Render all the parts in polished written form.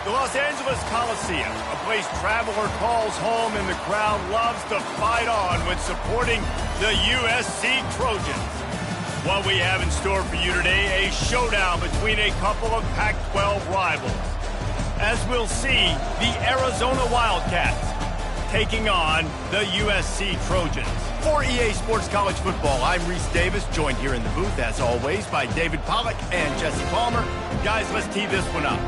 The Los Angeles Coliseum, a place traveler calls home and the crowd loves to fight on when supporting the USC Trojans. What we have in store for you today, a showdown between a couple of Pac-12 rivals. As we'll see, the Arizona Wildcats taking on the USC Trojans. For EA Sports College Football, I'm Reese Davis, joined here in the booth, as always, by David Pollack and Jesse Palmer. Guys, let's tee this one up.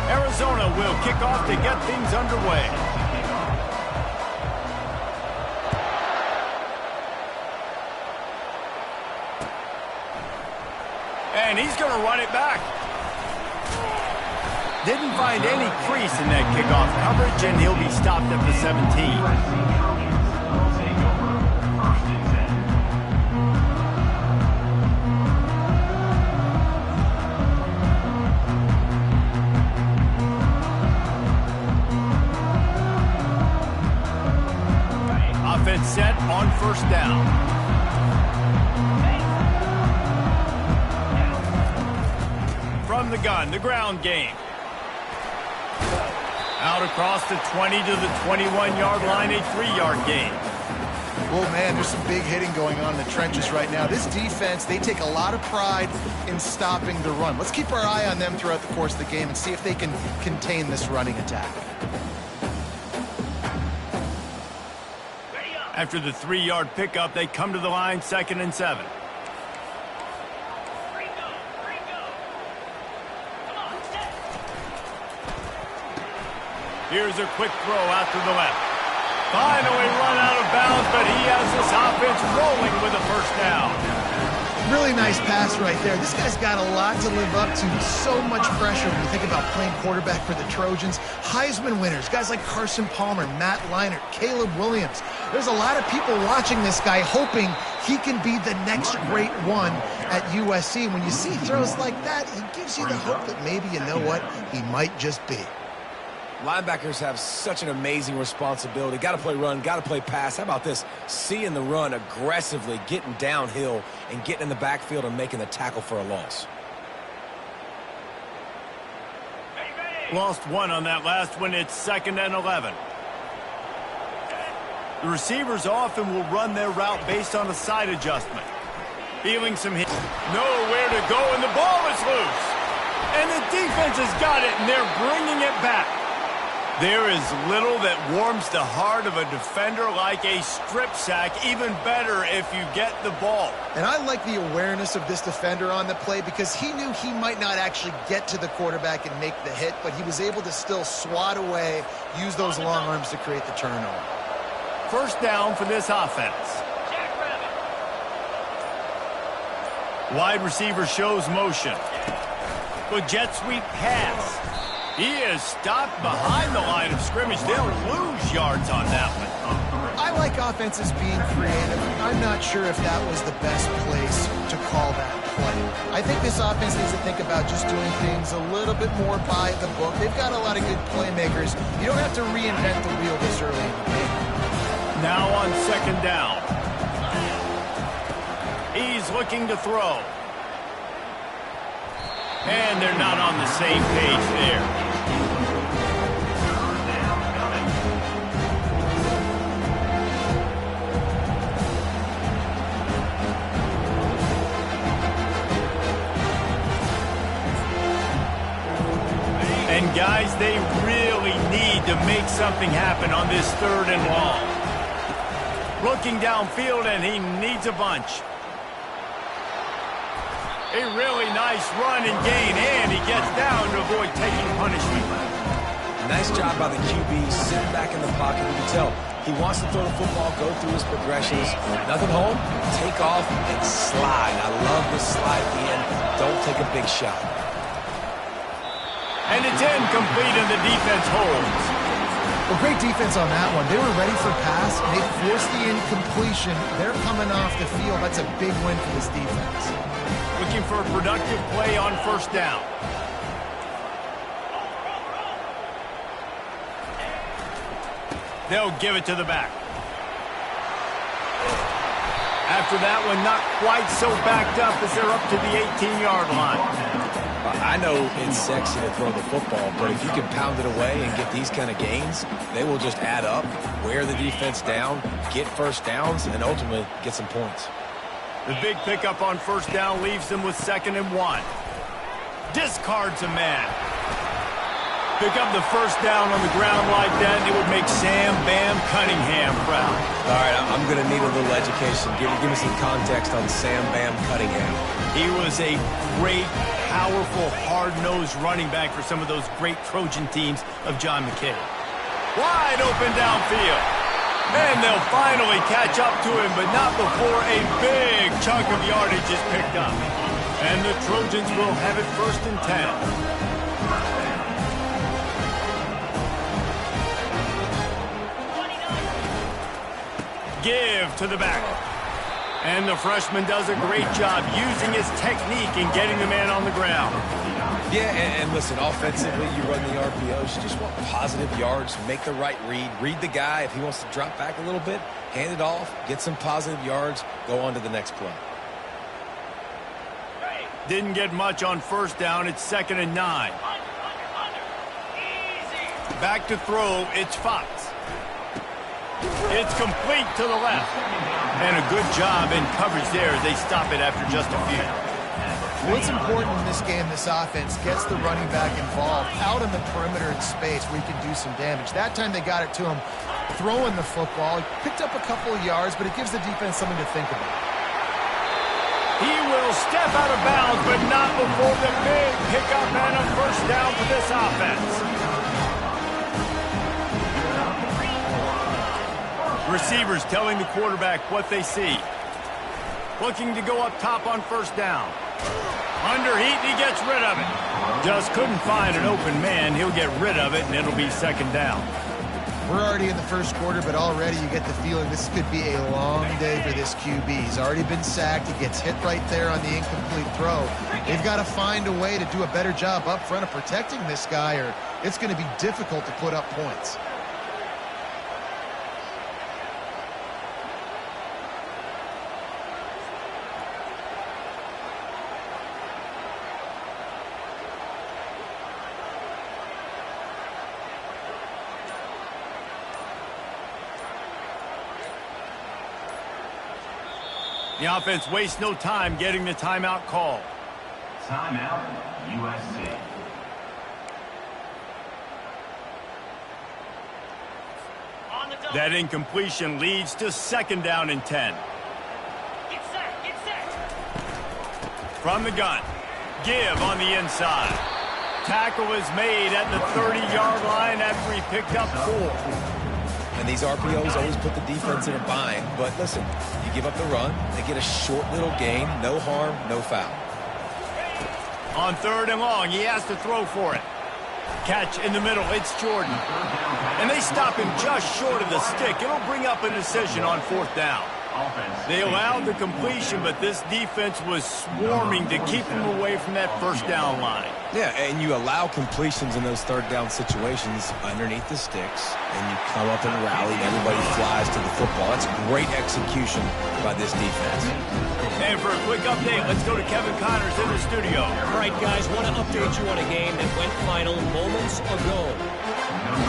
Arizona will kick off to get things underway. And he's going to run it back. Didn't find any crease in that kickoff coverage, and he'll be stopped at the 17. Offense set on first down. From the gun, the ground game. Out across the 20 to the 21-yard line, a 3-yard gain. Well, man, there's some big hitting going on in the trenches right now. This defense, they take a lot of pride in stopping the run. Let's keep our eye on them throughout the course of the game and see if they can contain this running attack. After the 3-yard pickup, they come to the line, 2nd and 7. Here's a quick throw out to the left. Finally run out of bounds, but he has this offense rolling with a first down. Really nice pass right there. This guy's got a lot to live up to. So much pressure when you think about playing quarterback for the Trojans. Heisman winners, guys like Carson Palmer, Matt Leinart, Caleb Williams. There's a lot of people watching this guy hoping he can be the next great one at USC. When you see throws like that, it gives you the hope that maybe, you know what, he might just be. Linebackers have such an amazing responsibility. Got to play run, got to play pass. How about this? Seeing the run aggressively, getting downhill, and getting in the backfield and making the tackle for a loss. Lost one on that last one. It's 2nd and 11. The receivers often will run their route based on a side adjustment. Feeling some hits. Nowhere to go, and the ball is loose. And the defense has got it, and they're bringing it back. There is little that warms the heart of a defender like a strip sack. Even better if you get the ball. And I like the awareness of this defender on the play because he knew he might not actually get to the quarterback and make the hit, but he was able to still swat away, use those long arms to create the turnover. First down for this offense. Wide receiver shows motion. With jet sweep pass. He is stopped behind the line of scrimmage. They'll lose yards on that one. I like offenses being creative. I'm not sure if that was the best place to call that play. I think this offense needs to think about just doing things a little bit more by the book. They've got a lot of good playmakers. You don't have to reinvent the wheel this early in the game. Now on 2nd down. He's looking to throw. And they're not on the same page there. And guys, they really need to make something happen on this 3rd and long. Looking downfield, and he needs a bunch. A really nice run and gain, and he gets down to avoid taking punishment. Nice job by the QB, sitting back in the pocket. You can tell he wants to throw the football, go through his progressions. Nothing home, take off, and slide. I love the slide at the end. Don't take a big shot. And it's incomplete, and the defense holds. Well, great defense on that one. They were ready for pass, and they forced the incompletion. They're coming off the field. That's a big win for this defense. Looking for a productive play on first down. They'll give it to the back. After that one, not quite so backed up as they're up to the 18-yard line. I know it's sexy to throw the football, but if you can pound it away and get these kind of gains, they will just add up, wear the defense down, get first downs, and ultimately get some points. The big pickup on first down leaves them with 2nd and 1. Discards a man. Pick up the first down on the ground like that, and it would make Sam Bam Cunningham proud. All right, I'm going to need a little education. Give me some context on Sam Bam Cunningham. He was a great, powerful, hard-nosed running back for some of those great Trojan teams of John McKay. Wide open downfield. And they'll finally catch up to him, but not before a big chunk of yardage is picked up. And the Trojans will have it 1st and 10. Give to the back. And the freshman does a great job using his technique and getting the man on the ground. Yeah, and listen, offensively, you run the RPOs. You just want positive yards, make the right read the guy. If he wants to drop back a little bit, hand it off, get some positive yards, go on to the next play. Didn't get much on first down. It's 2nd and 9. Back to throw. It's Fox. It's complete to the left. And a good job in coverage there as they stop it after just a few. What's important in this game, this offense gets the running back involved out on the perimeter in space where he can do some damage. That time they got it to him throwing the football. He picked up a couple of yards, but it gives the defense something to think about. He will step out of bounds, but not before the big pickup and a first down for this offense. Receivers telling the quarterback what they see. Looking to go up top on first down. Under heat, he gets rid of it. Just couldn't find an open man. He'll get rid of it, and it'll be 2nd down. We're already in the first quarter, but already you get the feeling this could be a long day for this QB. He's already been sacked. He gets hit right there on the incomplete throw. They've got to find a way to do a better job up front of protecting this guy, or it's going to be difficult to put up points. The offense wastes no time getting the timeout call. Timeout, USC. That incompletion leads to 2nd down and 10. Get set. From the gun. Give on the inside. Tackle is made at the 30-yard line after he picked up 4. And these RPOs always put the defense in a bind. But listen, you give up the run, they get a short little gain, no harm, no foul. On 3rd and long, he has to throw for it. Catch in the middle, it's Jordan. And they stop him just short of the stick. It'll bring up a decision on 4th down. They allowed the completion, but this defense was swarming to keep him away from that first down line. Yeah, and you allow completions in those 3rd down situations underneath the sticks, and you come up and rally, and everybody flies to the football. That's great execution by this defense. And for a quick update, let's go to Kevin Connors in the studio. All right, guys, want to update you on a game that went final moments ago.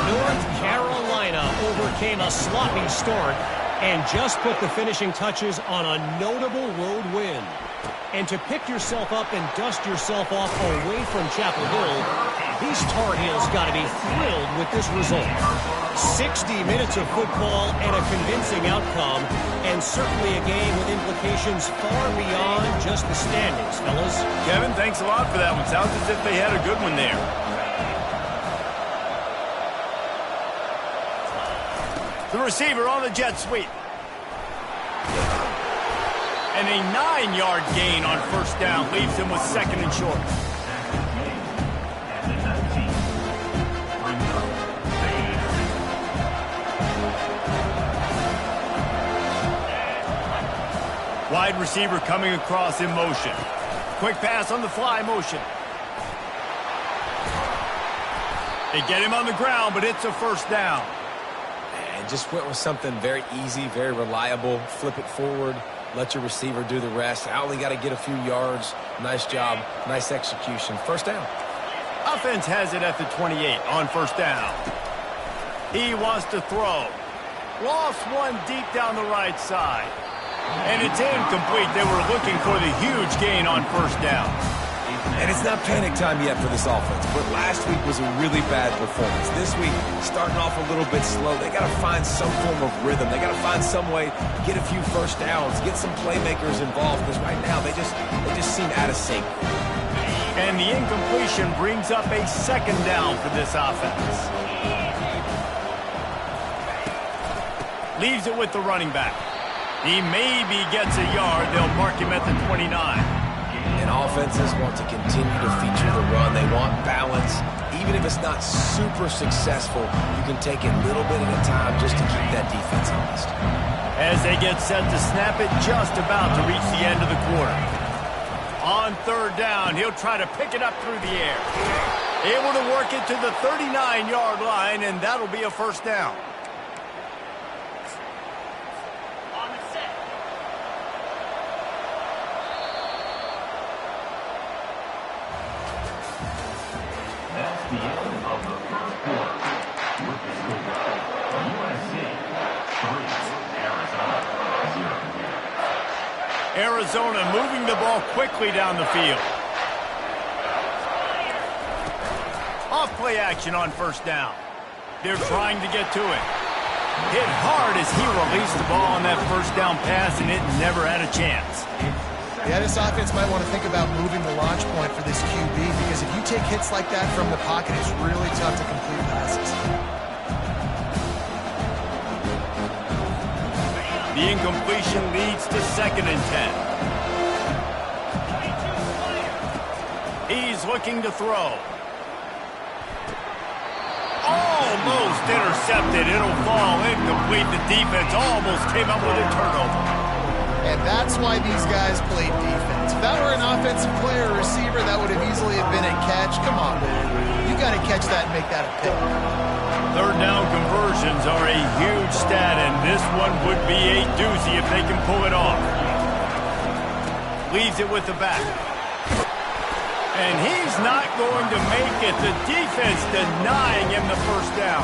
North Carolina overcame a sloppy start and just put the finishing touches on a notable road win. And to pick yourself up and dust yourself off away from Chapel Hill, these Tar Heels got to be thrilled with this result. 60 minutes of football and a convincing outcome, and certainly a game with implications far beyond just the standings, fellas. Kevin, thanks a lot for that one. Sounds as if they had a good one there. The receiver on the jet sweep. And a 9-yard gain on first down leaves him with 2nd and short. Wide receiver coming across in motion. Quick pass on the fly motion. They get him on the ground, but it's a first down. And just went with something very easy, very reliable. Flip it forward. Let your receiver do the rest. I only got to get a few yards. Nice job. Nice execution. First down. Offense has it at the 28 on first down. He wants to throw. Lost one deep down the right side. And it's incomplete. They were looking for the huge gain on first down. And it's not panic time yet for this offense, but last week was a really bad performance. This week, starting off a little bit slow. They got to find some form of rhythm. They got to find some way to get a few first downs, get some playmakers involved, because right now they just seem out of sync. And the incompletion brings up a second down for this offense. Leaves it with the running back. He maybe gets a yard. They'll mark him at the 29. And offenses want to continue to feature the run. They want balance. Even if it's not super successful, you can take it little bit at a time just to keep that defense honest. As they get set to snap it, just about to reach the end of the quarter. On third down, he'll try to pick it up through the air. Able to work it to the 39-yard line, and that'll be a first down. That's the end of the first quarter. With the score, USC 3, Arizona 0. Arizona moving the ball quickly down the field. Off play action on first down. They're trying to get to it. Hit hard as he released the ball on that first down pass, and it never had a chance. Yeah, this offense might want to think about moving the launch point for this QB, because if you take hits like that from the pocket, it's really tough to complete passes. The incompletion leads to 2nd and 10. He's looking to throw. Almost intercepted. It'll fall incomplete. The defense almost came up with a turnover. And that's why these guys play defense. If that were an offensive player or receiver, that would have easily been a catch. Come on, man. You got to catch that and make that a pick. Third down conversions are a huge stat, and this one would be a doozy if they can pull it off. Leaves it with the back. And he's not going to make it. The defense denying him the first down.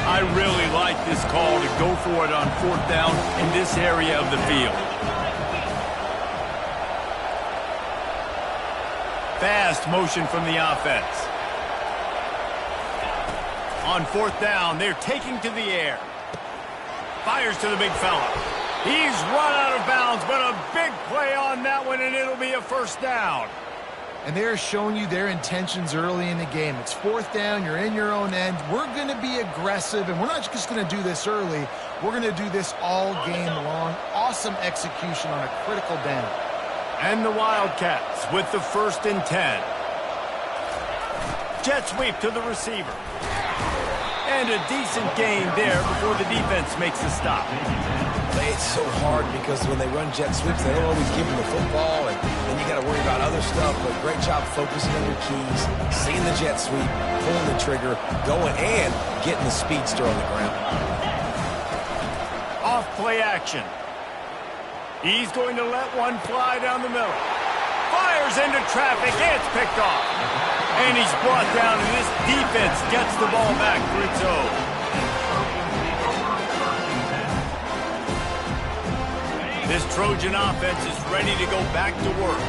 I really like this call to go for it on fourth down in this area of the field. Fast motion from the offense. On fourth down, they're taking to the air. Fires to the big fella. He's run out of bounds, but a big play on that one, and it'll be a first down. And they're showing you their intentions early in the game. It's fourth down. You're in your own end. We're going to be aggressive, and we're not just going to do this early. We're going to do this all game long. Awesome execution on a critical down. And the Wildcats with the 1st and 10. Jet sweep to the receiver. And a decent gain there before the defense makes a stop. Play it so hard because when they run jet sweeps, they don't always give them the football, and then you got to worry about other stuff. But great job focusing on your keys, seeing the jet sweep, pulling the trigger, going, and getting the speedster on the ground. Off play action. He's going to let one fly down the middle. Fires into traffic. It's picked off. And he's brought down, and this defense gets the ball back for its own. This Trojan offense is ready to go back to work.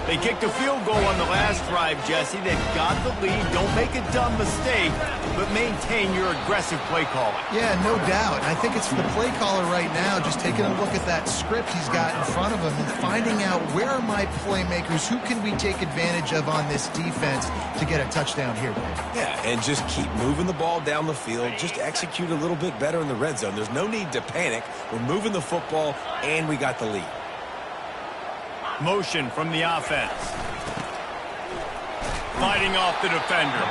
They kicked a field goal on the last drive, Jesse. They've got the lead. Don't make a dumb mistake, but maintain your aggressive play calling. Yeah, no doubt. I think it's the play caller right now just taking a look at that script he's got in front of him and finding out where are my playmakers, who can we take advantage of on this defense to get a touchdown here, Dave. Yeah, and just keep moving the ball down the field. Just execute a little bit better in the red zone. There's no need to panic. We're moving the football, and we got the lead. Motion from the offense. fighting off the defender.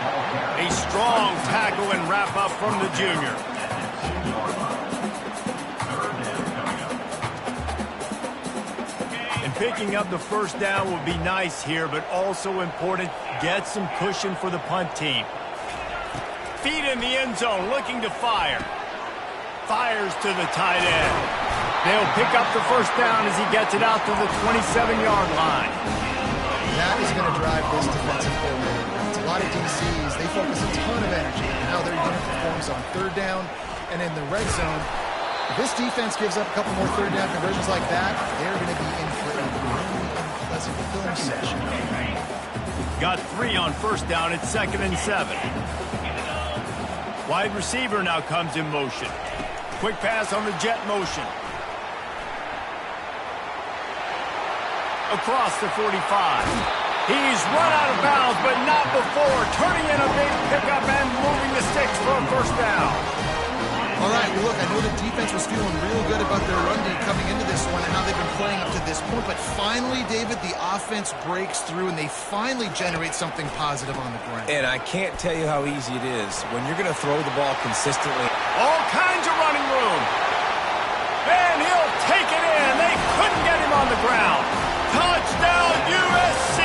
A strong tackle and wrap-up from the junior. And picking up the first down would be nice here, but also important, get some cushion for the punt team. Feet in the end zone, looking to fire. Fires to the tight end. They'll pick up the first down as he gets it out to the 27-yard line. That is going to drive this defensive coordinator. A lot of DCs, they focus a ton of energy on how their unit performs on third down and in the red zone. If this defense gives up a couple more third down conversions like that, they're going to be in for a really unpleasant film session. Got 3 on first down. It's 2nd and 7. Wide receiver now comes in motion. Quick pass on the jet motion. Across the 45. He's run out of bounds, but not before. Turning in a big pickup and moving the sticks for a first down. All right, well, look, I know the defense was feeling real good about their run D coming into this one and how they've been playing up to this point, but finally, David, the offense breaks through and they finally generate something positive on the ground. And I can't tell you how easy it is when you're going to throw the ball consistently. All kinds of running room. And he'll take it in. They couldn't get him on the ground. Touchdown, USC!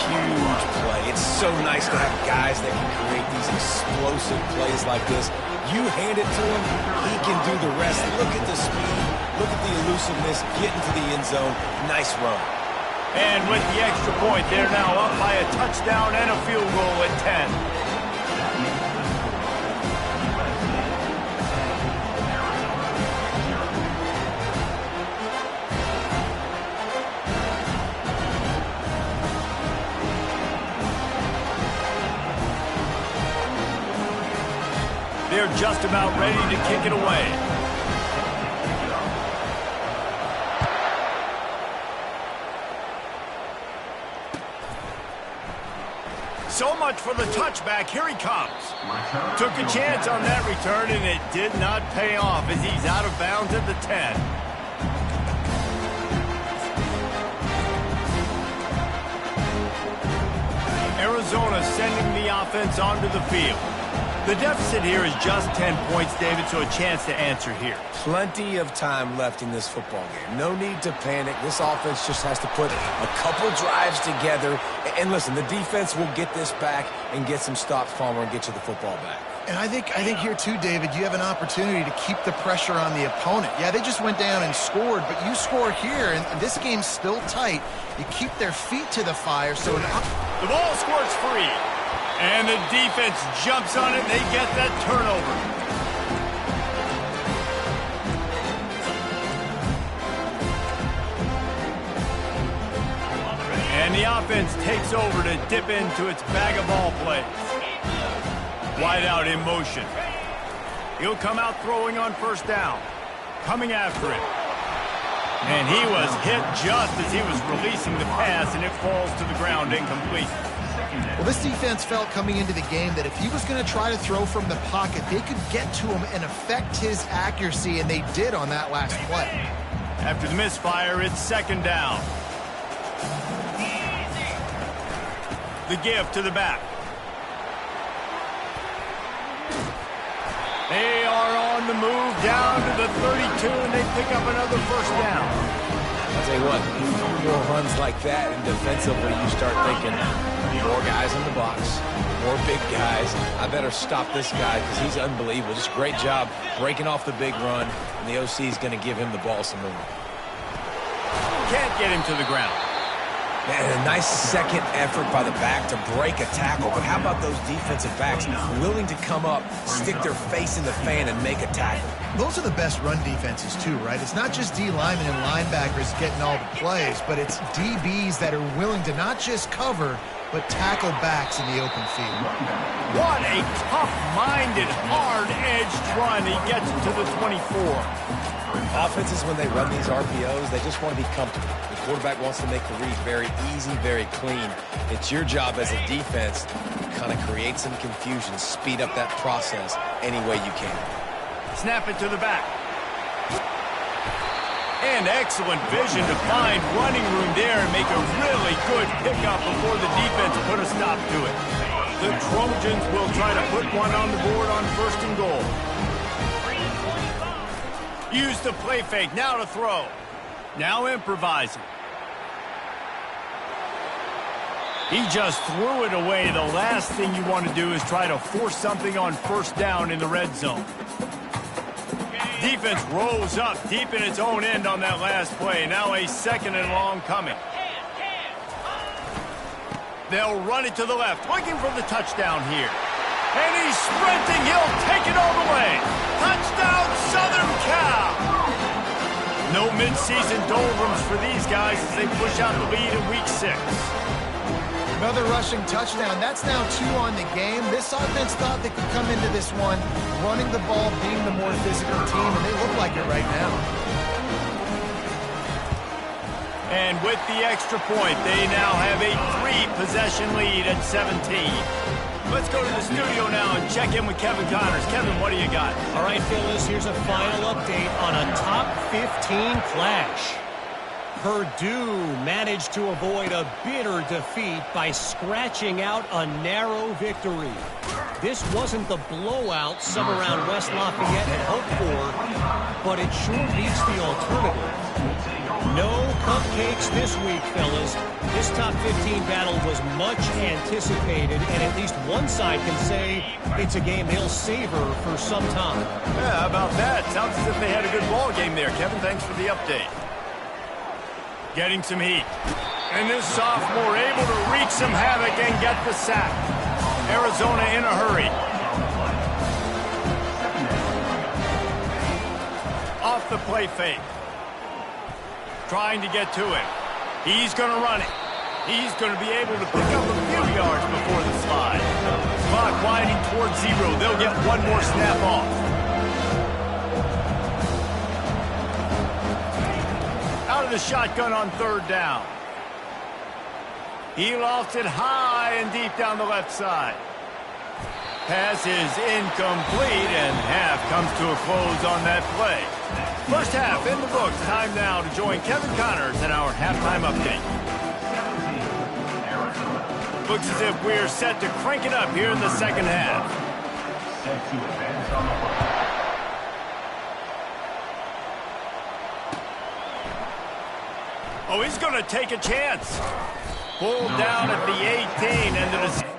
Huge play. It's so nice to have guys that can create these explosive plays like this. You hand it to him, he can do the rest. Look at the speed. Look at the elusiveness. Getting to the end zone. Nice run. And with the extra point, they're now up by a touchdown and a field goal at 10. They're just about ready to kick it away. So much for the touchback. Here he comes. Took a chance on that return, and it did not pay off as he's out of bounds at the 10. Arizona sending the offense onto the field. The deficit here is just 10 points, David, so a chance to answer here. Plenty of time left in this football game. No need to panic. This offense just has to put a couple drives together. And listen, the defense will get this back and get some stops, Palmer, and get you the football back. And I think here, too, David, you have an opportunity to keep the pressure on the opponent. Yeah, they just went down and scored, but you score here, and this game's still tight. You keep their feet to the fire, so... The ball squirts free. And the defense jumps on it, and they get that turnover. And the offense takes over to dip into its bag of ball plays. Wide out in motion. He'll come out throwing on first down. Coming after it. And he was hit just as he was releasing the pass, and it falls to the ground incomplete. Well, this defense felt coming into the game that if he was going to try to throw from the pocket, they could get to him and affect his accuracy, and they did on that last play. After the misfire, it's 2nd down. The give to the back. They are on the move down to the 32, and they pick up another first down. I'll tell you what, more runs like that, and defensively you start thinking, more guys in the box, more big guys. I better stop this guy because he's unbelievable. Just great job breaking off the big run, and the OC is going to give him the ball some room. Can't get him to the ground. Man, a nice second effort by the back to break a tackle, but how about those defensive backs willing to come up, stick their face in the fan, and make a tackle? Those are the best run defenses, too, right? It's not just D linemen and linebackers getting all the plays, but it's DBs that are willing to not just cover, but tackle backs in the open field. What a tough-minded, hard-edged run. He gets it to the 24. Offenses, when they run these RPOs, they just want to be comfortable. The quarterback wants to make the read very easy, very clean. It's your job as a defense to kind of create some confusion, speed up that process any way you can. Snap it to the back. And excellent vision to find running room there and make a really good pickup before the defense put a stop to it. The Trojans will try to put one on the board on 1st and goal. Use the play fake, now to throw. Now improvising. He just threw it away. The last thing you want to do is try to force something on 1st down in the red zone. Defense rolls up deep in its own end on that last play. Now a 2nd and long coming. They'll run it to the left, looking for the touchdown here. And he's sprinting. He'll take it all the way. Touchdown, Southern Cal! No midseason doldrums for these guys as they push out the lead in Week 6. Another rushing touchdown. That's now 2 on the game. This offense thought they could come into this one running the ball, being the more physical team, and they look like it right now. And with the extra point, they now have a 3-possession lead at 17. Let's go to the studio now and check in with Kevin Connors. Kevin, what do you got? All right, Phyllis, here's a final update on a top 15 clash. Purdue managed to avoid a bitter defeat by scratching out a narrow victory. This wasn't the blowout some around West Lafayette had hoped for, but it sure beats the alternative. No cupcakes this week, fellas. This top 15 battle was much anticipated, and at least one side can say it's a game they'll savor for some time. Yeah, how about that? Sounds as if they had a good ball game there. Kevin, thanks for the update. Getting some heat. And this sophomore able to wreak some havoc and get the sack. Arizona in a hurry. Off the play fake. Trying to get to it. He's going to run it. He's going to be able to pick up a few yards before the slide. Clock winding towards 0. They'll get one more snap off. Out of the shotgun on 3rd down. He lofts it high and deep down the left side. Pass is incomplete, and half comes to a close on that play. First half in the books. Time now to join Kevin Connors in our halftime update. Looks as if we're set to crank it up here in the 2nd half. Set to advance on the play. Oh, he's going to take a chance. Pulled down at the 18 and the...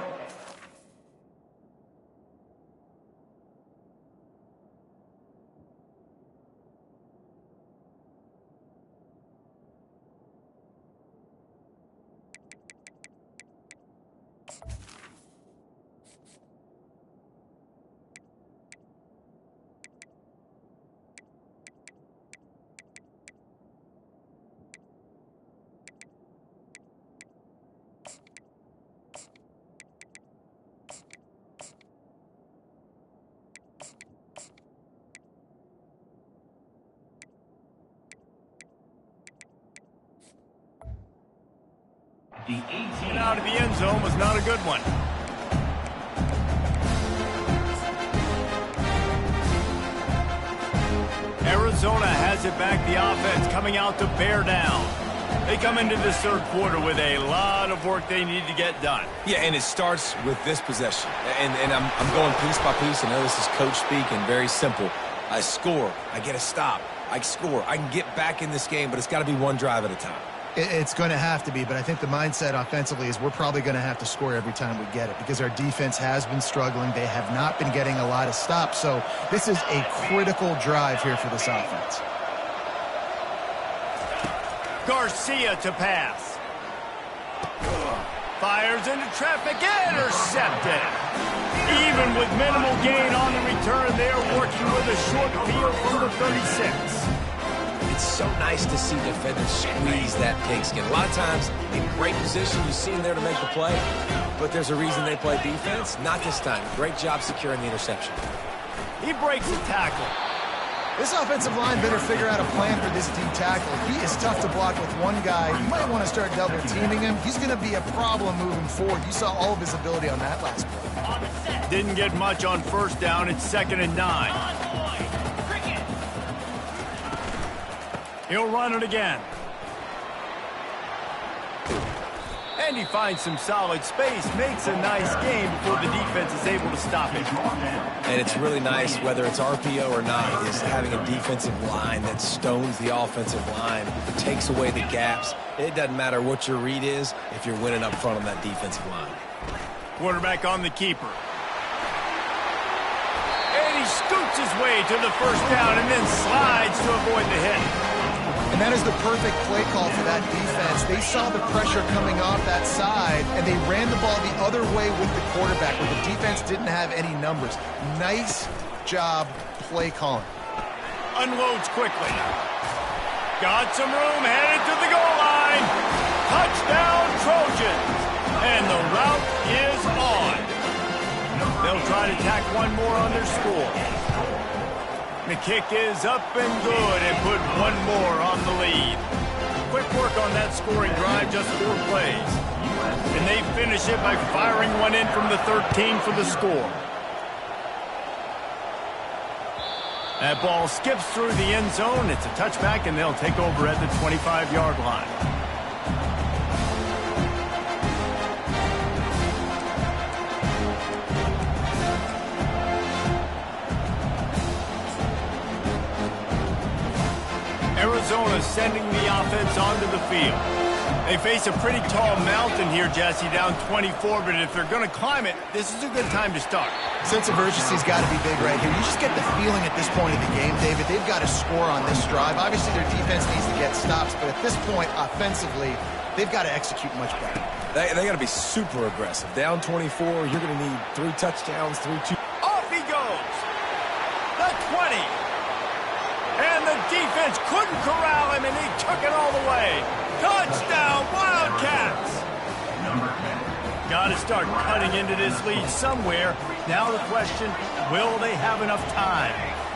The 18 out of the end zone was not a good one. Arizona has it back. The offense coming out to bear down. They come into this 3rd quarter with a lot of work they need to get done. Yeah, and it starts with this possession. And I'm going piece by piece. I know this is coach speak and very simple. I score. I get a stop. I score. I can get back in this game, but it's got to be one drive at a time. It's going to have to be, but I think the mindset offensively is we're probably going to have to score every time we get it because our defense has been struggling. They have not been getting a lot of stops, so this is a critical drive here for this offense. Garcia to pass. Fires into traffic, intercepted. Even with minimal gain on the return, they're working with a short field from the 36. It's so nice to see defenders squeeze that pigskin. A lot of times, in great position, you see them there to make the play, but there's a reason they play defense. Not this time. Great job securing the interception. He breaks the tackle. This offensive line better figure out a plan for this D tackle. He is tough to block with one guy. You might want to start double teaming him. He's going to be a problem moving forward. You saw all of his ability on that last play. Didn't get much on 1st down. It's 2nd and 9. He'll run it again. And he finds some solid space, makes a nice game before the defense is able to stop it. And it's really nice, whether it's RPO or not, is having a defensive line that stones the offensive line, takes away the gaps. It doesn't matter what your read is if you're winning up front on that defensive line. Quarterback on the keeper. And he scoots his way to the first down and then slides to avoid the hit. And that is the perfect play call for that defense. They saw the pressure coming off that side, and they ran the ball the other way with the quarterback, where the defense didn't have any numbers. Nice job play calling. Unloads quickly. Got some room, headed to the goal line. Touchdown, Trojans. And the route is on. They'll try to tack one more on their score. The kick is up and good and put one more on the lead. Quick work on that scoring drive, just 4 plays. And they finish it by firing one in from the 13 for the score. That ball skips through the end zone. It's a touchback, and they'll take over at the 25-yard line. Arizona sending the offense onto the field. They face a pretty tall mountain here, Jesse, down 24, but if they're going to climb it, this is a good time to start. Sense of urgency's got to be big right here. You just get the feeling at this point of the game, David, they've got to score on this drive. Obviously, their defense needs to get stops, but at this point, offensively, they've got to execute much better. They got to be super aggressive. Down 24, you're going to need 3 touchdowns, 3-2. Off he goes. The 20. And the defense couldn't corral him, and he took it all the way. Touchdown, Wildcats! Got to start cutting into this lead somewhere. Now the question, will they have enough time?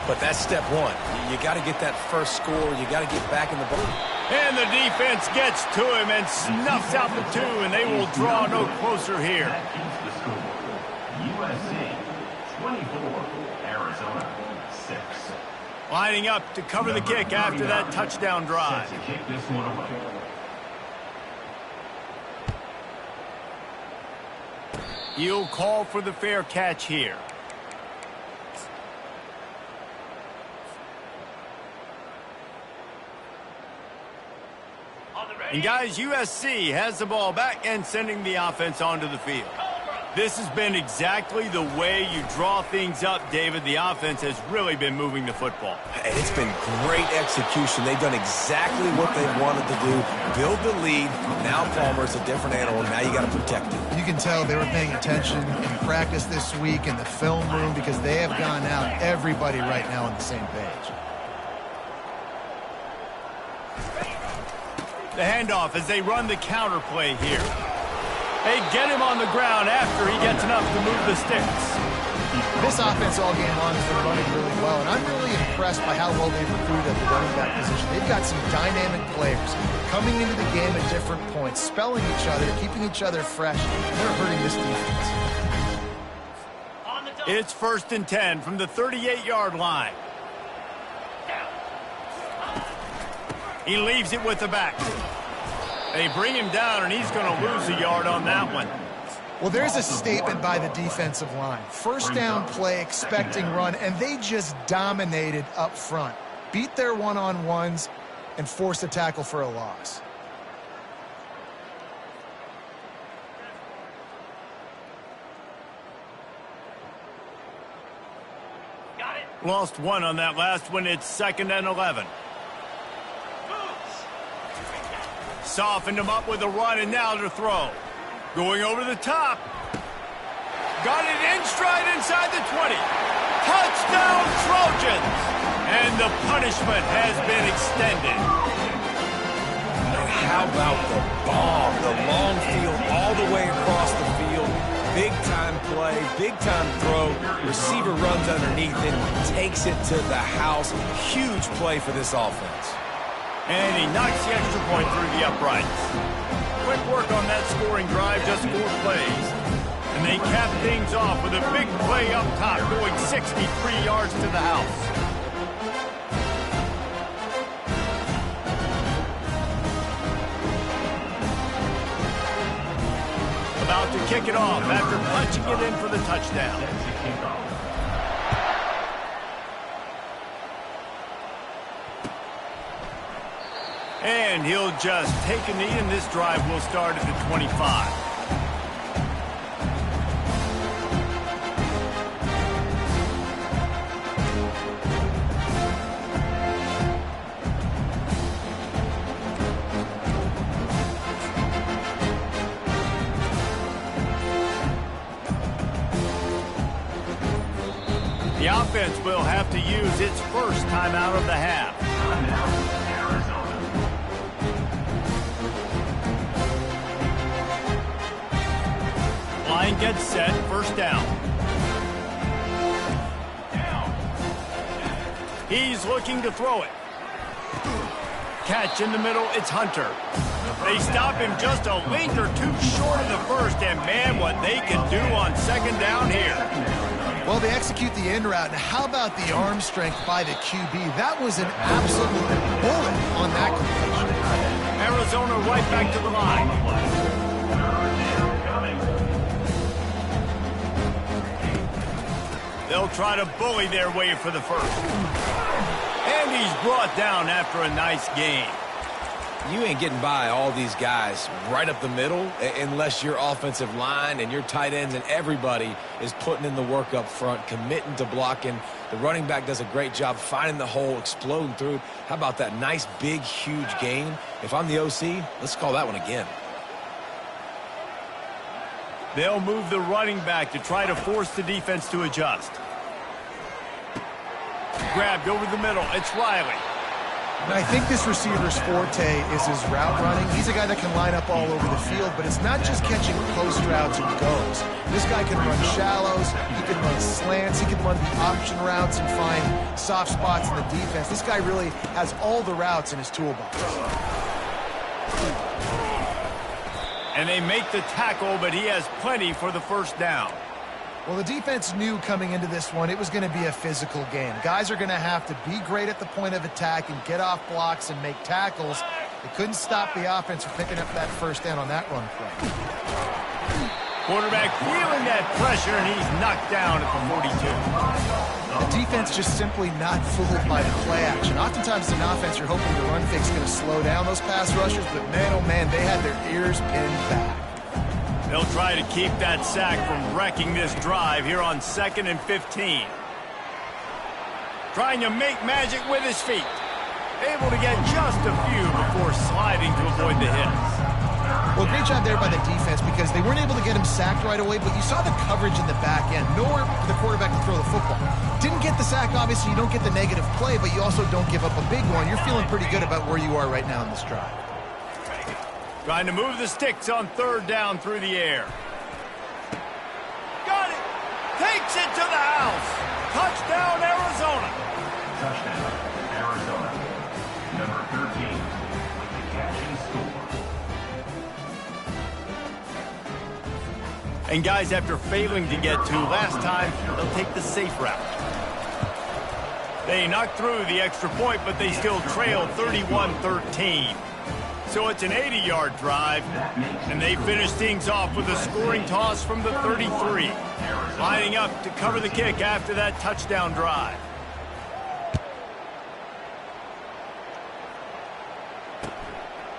But that's step one. You got to get that first score. You got to get back in the boat. And the defense gets to him and snuffs out the 2, and they will draw no closer here. That keeps the score. USC 24, Arizona 6. Lining up to cover the kick after that touchdown drive. Set to kick this one away. He'll call for the fair catch here. And guys, USC has the ball back and sending the offense onto the field. This has been exactly the way you draw things up, David. The offense has really been moving the football. And it's been great execution. They've done exactly what they wanted to do. Build the lead. Now Palmer's a different animal. Now you got to protect it. You can tell they were paying attention in practice this week in the film room because they have gone out, everybody right now on the same page. The handoff as they run the counter play here. They get him on the ground after he gets enough to move the sticks. This offense all game long has been running really well, and I'm really impressed by how well they've recruited at the running back position. They've got some dynamic players coming into the game at different points, spelling each other, keeping each other fresh. They're hurting this defense. It's 1st and 10 from the 38-yard line. He leaves it with the back. They bring him down, and he's going to lose a yard on that one. Well, there's a statement by the defensive line. First down play, expecting run, and they just dominated up front. Beat their one-on-ones and forced a tackle for a loss. Lost one on that last one. It's 2nd and 11. Softened him up with a run, and now to throw. Going over the top. Got it in stride inside the 20. Touchdown, Trojans! And the punishment has been extended. And how about the bomb? The long field all the way across the field. Big-time play, big-time throw. Receiver runs underneath it, takes it to the house. Huge play for this offense. And he knocks the extra point through the uprights. Quick work on that scoring drive, just 4 plays. And they cap things off with a big play up top, going 63 yards to the house. about to kick it off after punching it in for the touchdown. And he'll just take a knee, and this drive will start at the 25. The offense will have to use its first timeout of the half. Line gets set, first down. He's looking to throw it. Catch in the middle, it's Hunter. They stop him just a length or two short of the first, and man, what they can do on second down here. Well, they execute the end route, and how about the arm strength by the QB? That was an absolute bullet on that completion. Arizona right back to the line. They'll try to bully their way for the first. And he's brought down after a nice gain. You ain't getting by all these guys right up the middle unless your offensive line and your tight ends and everybody is putting in the work up front, committing to blocking. The running back does a great job finding the hole, exploding through. How about that nice, big, huge gain? If I'm the OC, let's call that one again. They'll move the running back to try to force the defense to adjust. Grabbed over the middle. It's Riley. And I think this receiver's forte is his route running. He's a guy that can line up all over the field, but it's not just catching post routes and goes. This guy can run shallows, he can run slants, he can run the option routes and find soft spots in the defense. This guy really has all the routes in his toolbox. And they make the tackle, but he has plenty for the first down. Well, the defense knew coming into this one it was going to be a physical game. Guys are going to have to be great at the point of attack and get off blocks and make tackles. They couldn't stop the offense from picking up that first down on that run play. Quarterback feeling that pressure, and he's knocked down at the 42. The defense just simply not fooled by the play action. Oftentimes in offense, you're hoping the run fake's going to slow down those pass rushers, but man, oh man, they had their ears pinned back. They'll try to keep that sack from wrecking this drive here on 2nd and 15. Trying to make magic with his feet. Able to get just a few before sliding to avoid the hits. Well, great job there by the defense because they weren't able to get him sacked right away, but you saw the coverage in the back end. Nowhere for the quarterback to throw the football. Didn't get the sack, obviously. You don't get the negative play, but you also don't give up a big one. You're feeling pretty good about where you are right now in this drive. Trying to move the sticks on 3rd down through the air. Got it! Takes it to the house! Touchdown, Arizona! Touchdown, Arizona. Number 13 with the catch and score. And guys, after failing to get to last time, they'll take the safe route. They knocked through the extra point, but they still trail 31-13. So it's an 80-yard drive, and they finish things off with a scoring toss from the 33. Lining up to cover the kick after that touchdown drive.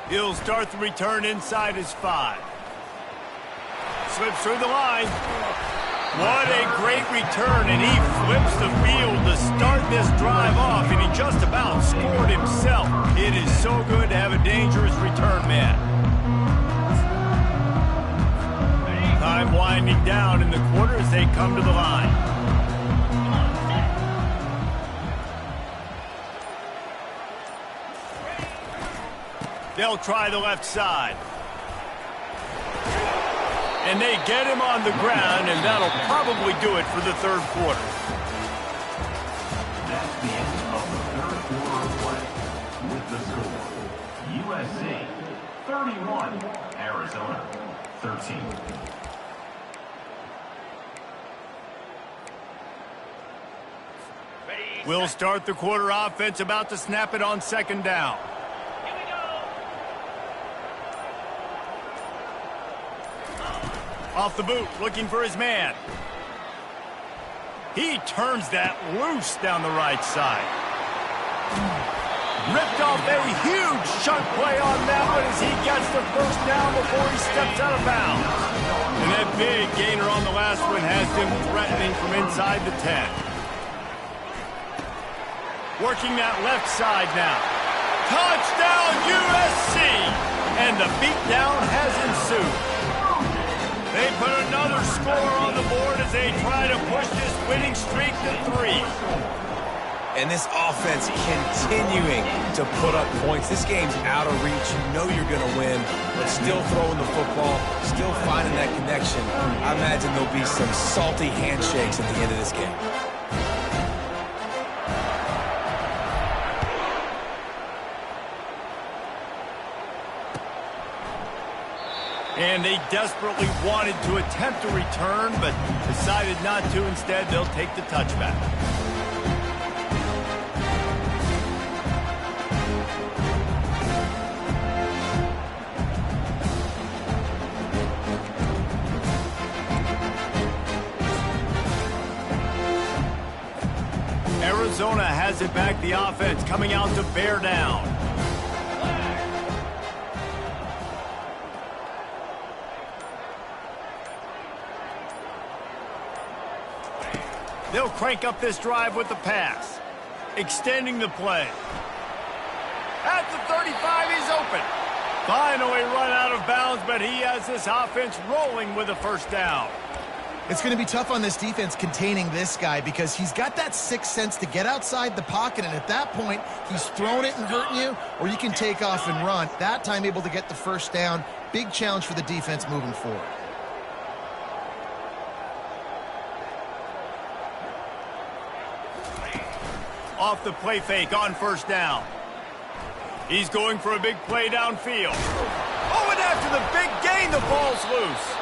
He'll start the return inside his 5. Slips through the line. What a great return, and he flips the field to start this drive off, and he just about scored himself. It is so good to have a dangerous return man. Time winding down in the quarter as they come to the line. They'll try the left side. And they get him on the ground, and that'll probably do it for the 3rd quarter. That's the end of the 3rd quarter of play. With the score, USC 31, Arizona 13. We'll start the quarter offense, about to snap it on 2nd down. Off the boot, looking for his man. He turns that loose down the right side. Ripped off a huge chunk play on that one as he gets the first down before he steps out of bounds. And that big gainer on the last one has him threatening from inside the 10. Working that left side now. Touchdown USC! And the beatdown has ensued. They put another score on the board as they try to push this winning streak to 3. And this offense continuing to put up points. This game's out of reach. You know you're going to win, but still throwing the football, still finding that connection. I imagine there'll be some salty handshakes at the end of this game. And they desperately wanted to attempt a return, but decided not to. Instead, they'll take the touchback. Arizona has it back, the offense coming out to bear down. They'll crank up this drive with the pass. Extending the play. At the 35, he's open. Finally run out of bounds, but he has this offense rolling with a first down. It's going to be tough on this defense containing this guy because he's got that sixth sense to get outside the pocket, and at that point, he's throwing it and hurting you, or you can take off and run. That time able to get the first down. Big challenge for the defense moving forward. Off the play fake on first down. He's going for a big play downfield. Oh, and after the big gain, the ball's loose.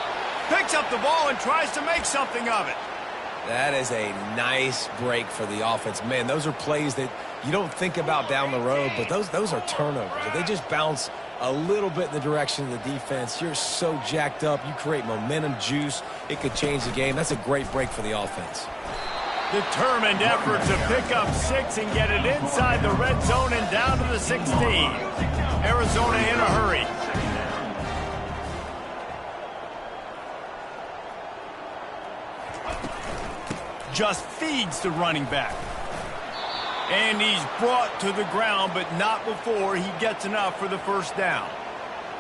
Picks up the ball and tries to make something of it. That is a nice break for the offense. Man, those are plays that you don't think about down the road, but those are turnovers. If they just bounce a little bit in the direction of the defense, you're so jacked up. You create momentum juice. It could change the game. That's a great break for the offense. Determined effort to pick up 6 and get it inside the red zone and down to the 16. Arizona in a hurry. Just feeds the running back. And he's brought to the ground, but not before he gets enough for the first down.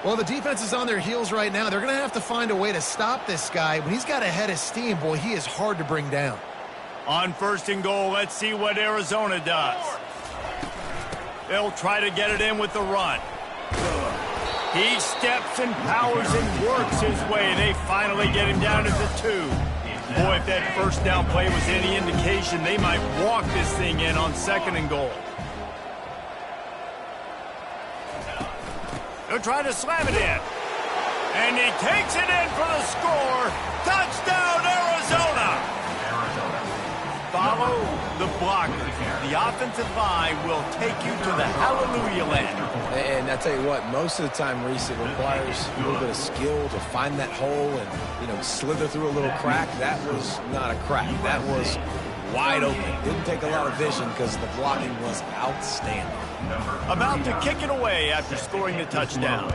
Well, the defense is on their heels right now. They're going to have to find a way to stop this guy. When he's got a head of steam, boy, he is hard to bring down. On first and goal, let's see what Arizona does. They'll try to get it in with the run. He steps and powers and works his way. They finally get him down to the 2. Boy, if that first down play was any indication, they might walk this thing in on second and goal. They'll try to slam it in. And he takes it in for the score. Touchdown, Arizona! Follow the blocker. The offensive line will take you to the hallelujah land. And I tell you what, most of the time, Reese, it requires a little bit of skill to find that hole and, slither through a little crack. That was not a crack. That was wide open. Didn't take a lot of vision because the blocking was outstanding. About to kick it away after scoring the touchdown.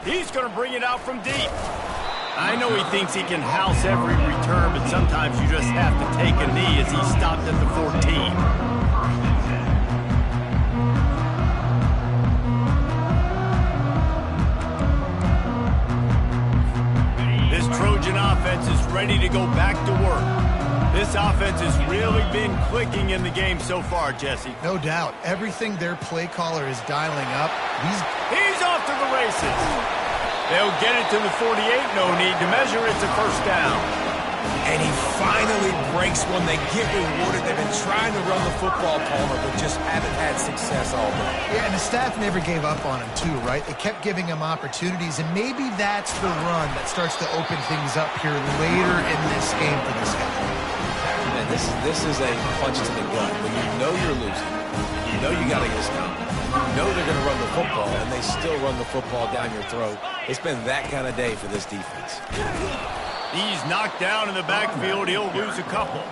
He's going to bring it out from deep. I know he thinks he can house every return, but sometimes you just have to take a knee as he stopped at the 14. This Trojan offense is ready to go back to work. This offense has really been clicking in the game so far, Jesse. No doubt. Everything their play caller is dialing up. He's off to the races. They'll get it to the 48. No need to measure. It's a first down. And he finally breaks one. They get rewarded. They've been trying to run the football, Palmer, but just haven't had success all day. Yeah, and the staff never gave up on him, too, right? They kept giving him opportunities, and maybe that's the run that starts to open things up here later in this game for this guy. Man, this is a punch to the gut. When you know you're losing, you know you got to get a stop. You know they're going to run the football, and they still run the football down your throat. It's been that kind of day for this defense. He's knocked down in the backfield. He'll lose a couple.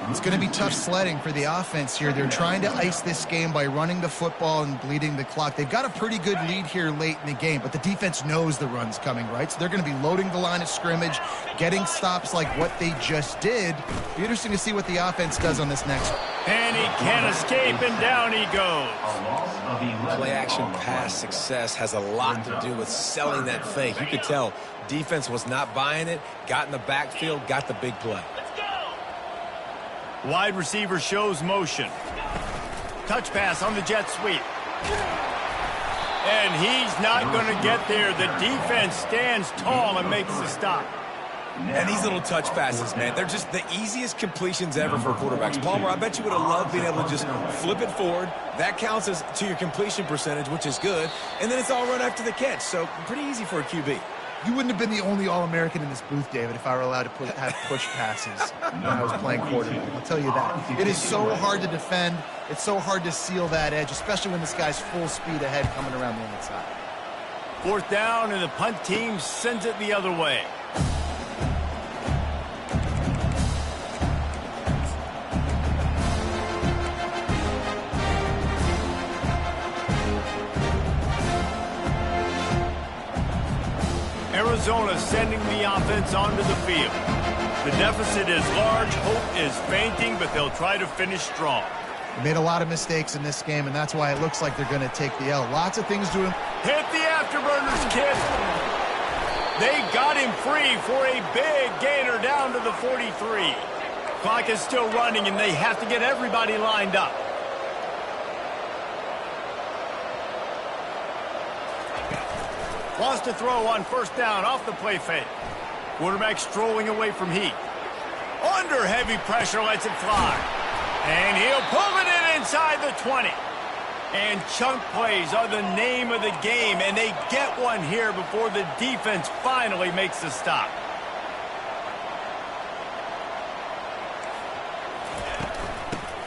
It's going to be tough sledding for the offense here. They're trying to ice this game by running the football and bleeding the clock. They've got a pretty good lead here late in the game, but the defense knows the run's coming, right? So they're going to be loading the line of scrimmage, getting stops like what they just did. It'll be interesting to see what the offense does on this next one. And he can't escape, and down he goes. Play-action pass success has a lot to do with selling that fake. You could tell defense was not buying it, got in the backfield, got the big play. Wide receiver shows motion. Touch pass on the jet sweep. And he's not going to get there. The defense stands tall and makes the stop. And these little touch passes, man, they're just the easiest completions ever for quarterbacks. Palmer, I bet you would have loved being able to just flip it forward. That counts as to your completion percentage, which is good. And then it's all run after the catch. So pretty easy for a QB. You wouldn't have been the only All-American in this booth, David, if I were allowed to have push passes when I was playing quarterback. I'll tell you that. It is so hard to defend. It's so hard to seal that edge, especially when this guy's full speed ahead coming around the outside. Fourth down, and the punt team sends it the other way. Arizona sending the offense onto the field. The deficit is large, hope is fainting, but they'll try to finish strong. They made a lot of mistakes in this game, and that's why it looks like they're going to take the L. Lots of things to him. Hit the afterburners, kid. They got him free for a big gainer down to the 43. Clock is still running, and they have to get everybody lined up. Lost a throw on first down off the play fake. Quarterback strolling away from heat. Under heavy pressure, lets it fly. And he'll pull it in inside the 20. And chunk plays are the name of the game, and they get one here before the defense finally makes the stop.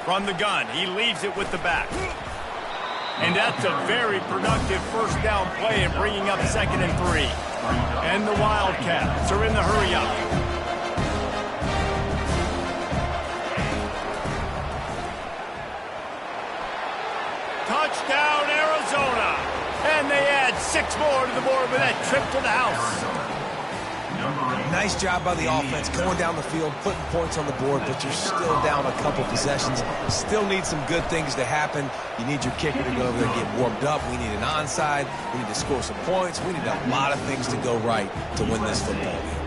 From the gun, he leaves it with the back. And that's a very productive first down play in bringing up 2nd and 3. And the Wildcats are in the hurry-up. Touchdown, Arizona. And they add 6 more to the board with that trip to the house. Nice job by the offense going down the field, putting points on the board, but you're still down a couple possessions. Still need some good things to happen. You need your kicker to go over there and get warmed up. We need an onside. We need to score some points. We need a lot of things to go right to win this football game.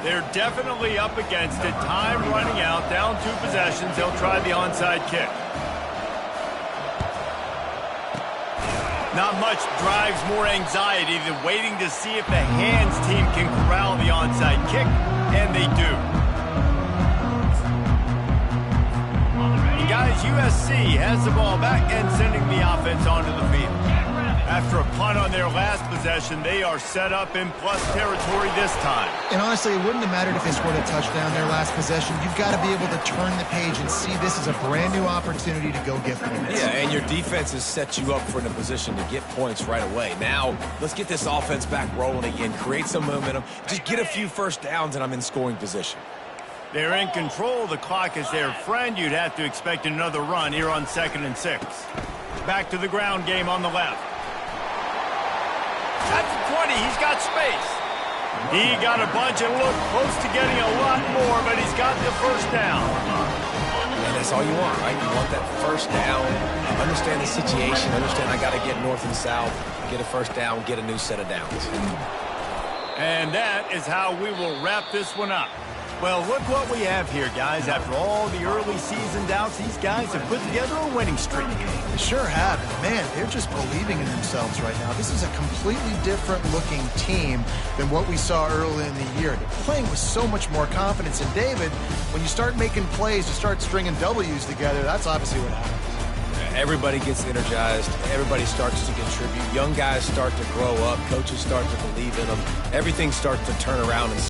They're definitely up against it. Time running out, down 2 possessions. They'll try the onside kick. Not much drives more anxiety than waiting to see if the hands team can corral the onside kick, and they do. And guys, USC has the ball back and sending the offense onto the field. After a punt on their last possession, they are set up in plus territory this time. And honestly, it wouldn't have mattered if they scored a touchdown their last possession. You've got to be able to turn the page and see this as a brand new opportunity to go get points. Yeah, and your defense has set you up for a position to get points right away. Now, let's get this offense back rolling again, create some momentum, just get a few first downs, and I'm in scoring position. They're in control. The clock is their friend. You'd have to expect another run here on 2nd and 6. Back to the ground game on the left. At the 20, he's got space. He got a bunch and looked close to getting a lot more, but he's got the first down. And that's all you want, right? You want that first down, understand the situation, understand I got to get north and south, get a first down, get a new set of downs. And that is how we will wrap this one up. Well, look what we have here, guys. After all the early season doubts, these guys have put together a winning streak. They sure have. Man, they're just believing in themselves right now. This is a completely different-looking team than what we saw early in the year. They're playing with so much more confidence. And, David, when you start making plays, you start stringing W's together, that's obviously what happens. Everybody gets energized. Everybody starts to contribute. Young guys start to grow up. Coaches start to believe in them. Everything starts to turn around and